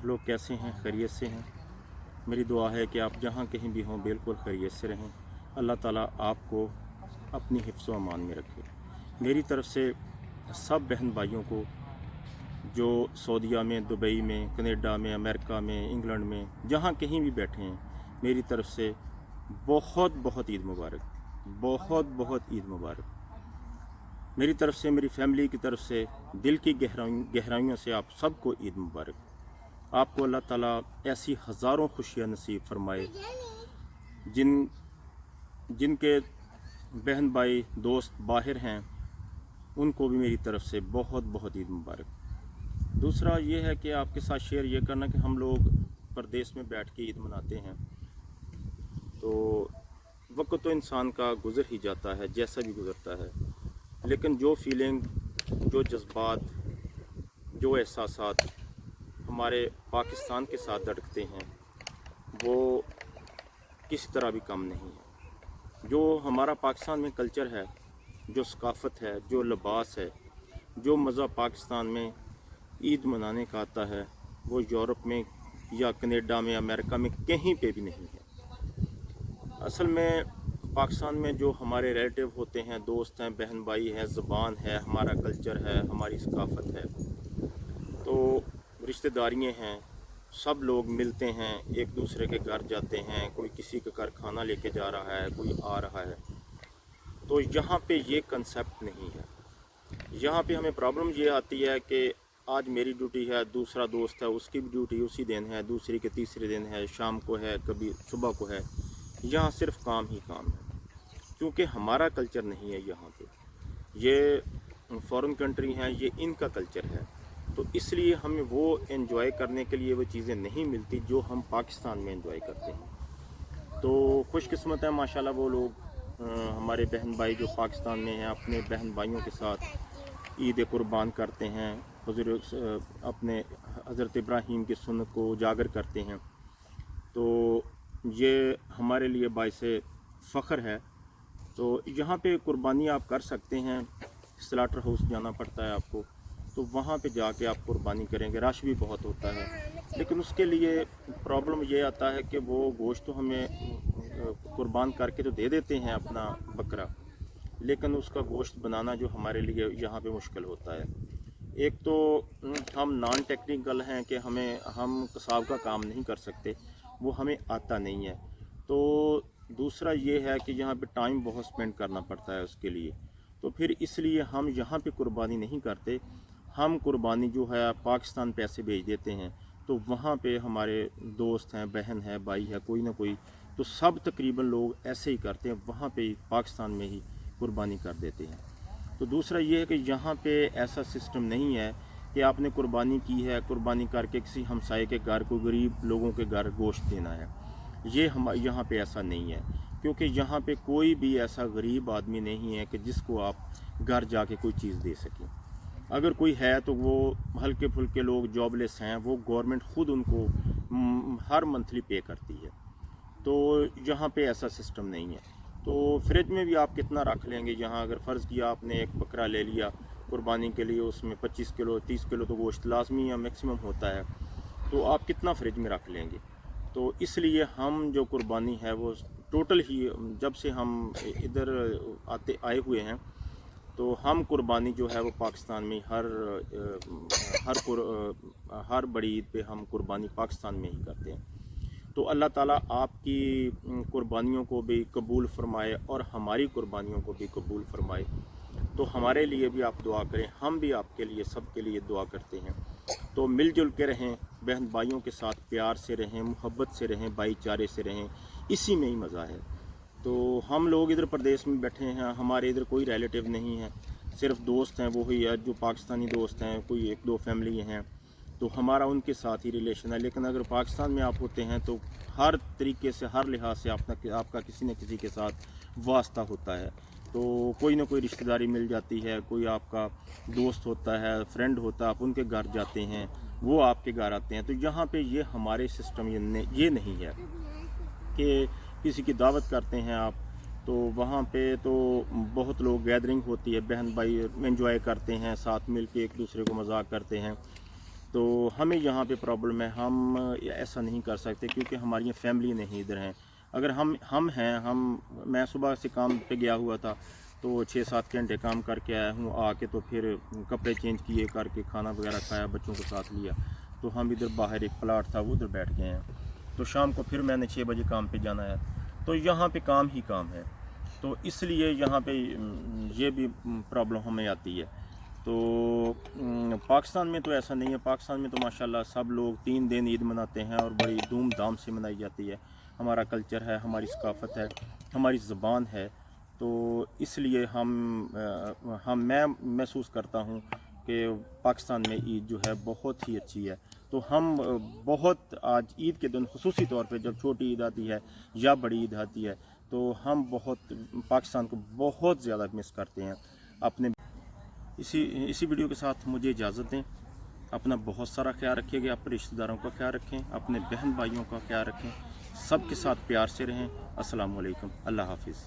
लोग कैसे हैं? खैरियत से हैं? मेरी दुआ है कि आप जहाँ कहीं भी हों बिल्कुल खैरियत से रहें। अल्लाह ताला आपको अपनी हिफ्ज़ व अमान में रखे। मेरी तरफ़ से सब बहन भाइयों को जो सऊदीया में, दुबई में, कनाडा में, अमेरिका में, इंग्लैंड में, जहाँ कहीं भी बैठे हैं, मेरी तरफ़ से बहुत बहुत ईद मुबारक, बहुत बहुत ईद मुबारक। मेरी तरफ़ से, मेरी फैमिली की तरफ से दिल की गहराइयों से आप सबको ईद मुबारक। आपको अल्लाह ताला ऐसी हज़ारों खुशियाँ नसीब फरमाए जिनके बहन भाई दोस्त बाहर हैं, उनको भी मेरी तरफ़ से बहुत बहुत ईद मुबारक। दूसरा ये है कि आपके साथ शेयर ये करना कि हम लोग परदेश में बैठ के ईद मनाते हैं, तो वक्त तो इंसान का गुज़र ही जाता है जैसा भी गुज़रता है, लेकिन जो फीलिंग, जो जज्बात, जो एहसासात हमारे पाकिस्तान के साथ धड़कते हैं वो किसी तरह भी कम नहीं है। जो हमारा पाकिस्तान में कल्चर है, जो सकाफ़त है, जो लिबास है, जो मज़ा पाकिस्तान में ईद मनाने का आता है, वो यूरोप में या कनाडा में, अमेरिका में कहीं पे भी नहीं है। असल में पाकिस्तान में जो हमारे रिलेटिव होते हैं, दोस्त हैं, बहन भाई हैं, ज़बान है, हमारा कल्चर है, हमारी सकाफ़त है, तो रिश्तेदारियाँ हैं, सब लोग मिलते हैं, एक दूसरे के घर जाते हैं, कोई किसी के घर खाना लेके जा रहा है, कोई आ रहा है। तो यहाँ पे ये कंसेप्ट नहीं है। यहाँ पे हमें प्रॉब्लम ये आती है कि आज मेरी ड्यूटी है, दूसरा दोस्त है उसकी भी ड्यूटी उसी दिन है, दूसरी के तीसरे दिन है, शाम को है, कभी सुबह को है। यहाँ सिर्फ काम ही काम है, क्योंकि हमारा कल्चर नहीं है यहाँ पे। ये फॉरेन कंट्री हैं, ये इनका कल्चर है, तो इसलिए हमें वो एंजॉय करने के लिए वो चीज़ें नहीं मिलती जो हम पाकिस्तान में एंजॉय करते हैं। तो खुशकिस्मत है माशाल्लाह वो लोग, हमारे बहन भाई जो पाकिस्तान में हैं, अपने बहन भाइयों के साथ ईद कुर्बान करते हैं, हुज़ूर अपने हज़रत इब्राहीम की सुन्नत को उजागर करते हैं। तो ये हमारे लिए बाइस फ़ख्र है। तो यहाँ पे कुर्बानी आप कर सकते हैं, स्लाटर हाउस जाना पड़ता है आपको, तो वहाँ पे जाके आप कुर्बानी करेंगे। रश भी बहुत होता है, लेकिन उसके लिए प्रॉब्लम ये आता है कि वो गोश्त तो हमें कुर्बान करके तो दे देते हैं अपना बकरा, लेकिन उसका गोश्त बनाना जो हमारे लिए यहाँ पे मुश्किल होता है। एक तो हम नॉन टेक्निकल हैं कि हम कसाब का काम नहीं कर सकते, वो हमें आता नहीं है। तो दूसरा ये है कि यहाँ पे टाइम बहुत स्पेंड करना पड़ता है उसके लिए, तो फिर इसलिए हम यहाँ पे कुर्बानी नहीं करते। हम कुर्बानी जो है पाकिस्तान पैसे भेज देते हैं, तो वहाँ पे हमारे दोस्त हैं, बहन है, भाई है, कोई ना कोई, तो सब तकरीबन लोग ऐसे ही करते हैं, वहाँ पे पाकिस्तान में ही कुर्बानी कर देते हैं। तो दूसरा ये है कि यहाँ पे ऐसा सिस्टम नहीं है कि आपने कुर्बानी की है, कुर्बानी करके किसी हमसाये के घर को, गरीब लोगों के घर गोश्त देना है। ये हम यहाँ पे ऐसा नहीं है, क्योंकि यहाँ पे कोई भी ऐसा गरीब आदमी नहीं है कि जिसको आप घर जाके कोई चीज़ दे सकें। अगर कोई है तो वो हल्के फुल्के लोग जॉबलेस हैं, वो गवर्नमेंट ख़ुद उनको हर मंथली पे करती है। तो यहाँ पे ऐसा सिस्टम नहीं है। तो फ्रिज में भी आप कितना रख लेंगे? यहाँ अगर फ़र्ज़ किया आपने एक बकरा ले लिया कुर्बानी के लिए, उसमें 25 किलो 30 किलो तो गोश्त लाजमी या मैक्सिमम होता है, तो आप कितना फ्रिज में रख लेंगे? तो इसलिए हम जो कुर्बानी है वो टोटल ही, जब से हम इधर आए हुए हैं, तो हम कुर्बानी जो है वो पाकिस्तान में हर बड़ी ईद पे हम कुर्बानी पाकिस्तान में ही करते हैं। तो अल्लाह ताला आपकी कुर्बानियों को भी कबूल फरमाए और हमारी कुर्बानियों को भी कबूल फरमाए। तो हमारे लिए भी आप दुआ करें, हम भी आपके लिए, सबके लिए दुआ करते हैं। तो मिलजुल के रहें, बहन भाइयों के साथ प्यार से रहें, मोहब्बत से रहें, भाईचारे से रहें, इसी में ही मज़ा है। तो हम लोग इधर प्रदेश में बैठे हैं, हमारे इधर कोई रिलेटिव नहीं है, सिर्फ दोस्त हैं, वो ही है जो पाकिस्तानी दोस्त हैं, कोई एक दो फैमिली हैं, तो हमारा उनके साथ ही रिलेशन है। लेकिन अगर पाकिस्तान में आप होते हैं तो हर तरीके से, हर लिहाज से आपका किसी न किसी के साथ वास्ता होता है। तो कोई ना कोई रिश्तेदारी मिल जाती है, कोई आपका दोस्त होता है, फ्रेंड होता है, आप उनके घर जाते हैं, वो आपके घर आते हैं। तो यहाँ पे ये हमारे सिस्टम ये नहीं है कि किसी की दावत करते हैं आप, तो वहाँ पे तो बहुत लोग गैदरिंग होती है, बहन भाई एंजॉय करते हैं, साथ मिल के एक दूसरे को मजाक करते हैं। تو ہمیں یہاں پہ پرابلم ہے، ہم ایسا نہیں کر سکتے کیونکہ ہماری فیملی نہیں ادھر ہیں۔ اگر ہم ہیں، میں صبح سے کام پہ گیا ہوا تھا تو 6-7 گھنٹے کام کر کے آیا ہوں، آ کے تو پھر کپڑے چینج کیے، کر کے کھانا وغیرہ کھایا، بچوں کو ساتھ لیا، تو ہم ادھر باہر ایک پلاٹ تھا وہ ادھر بیٹھ گئے ہیں۔ تو شام کو پھر میں نے 6 بجے کام پہ جانا ہے، تو یہاں پہ کام ہی کام ہے، تو اس لیے یہاں پہ یہ بھی پرابلم ہمیں آتی ہے۔ تو پاکستان میں تو ایسا نہیں ہے، پاکستان میں تو ماشاءاللہ سب لوگ 3 دن عید مناتے ہیں اور بڑی دھوم دھام سے منائی جاتی ہے۔ ہمارا کلچر ہے، ہماری ثقافت ہے، ہماری زبان ہے، تو اس لیے میں محسوس کرتا ہوں کہ پاکستان میں عید جو ہے بہت ہی اچھی ہے۔ تو ہم بہت آج عید کے دن خصوصی طور پہ جب چھوٹی عید آتی ہے یا بڑی عید آتی ہے تو ہم بہت پاکستان کو بہت زیادہ مس کرتے ہیں۔ اپنے اسی ویڈیو کے ساتھ مجھے اجازت دیں، اپنا بہت سارا خیال رکھیے گا، اپنے رشتہ داروں کا خیال رکھیں، اپنے بہن بھائیوں کا خیال رکھیں، سب کے ساتھ پیار سے رہیں۔ السلام علیکم، اللہ حافظ۔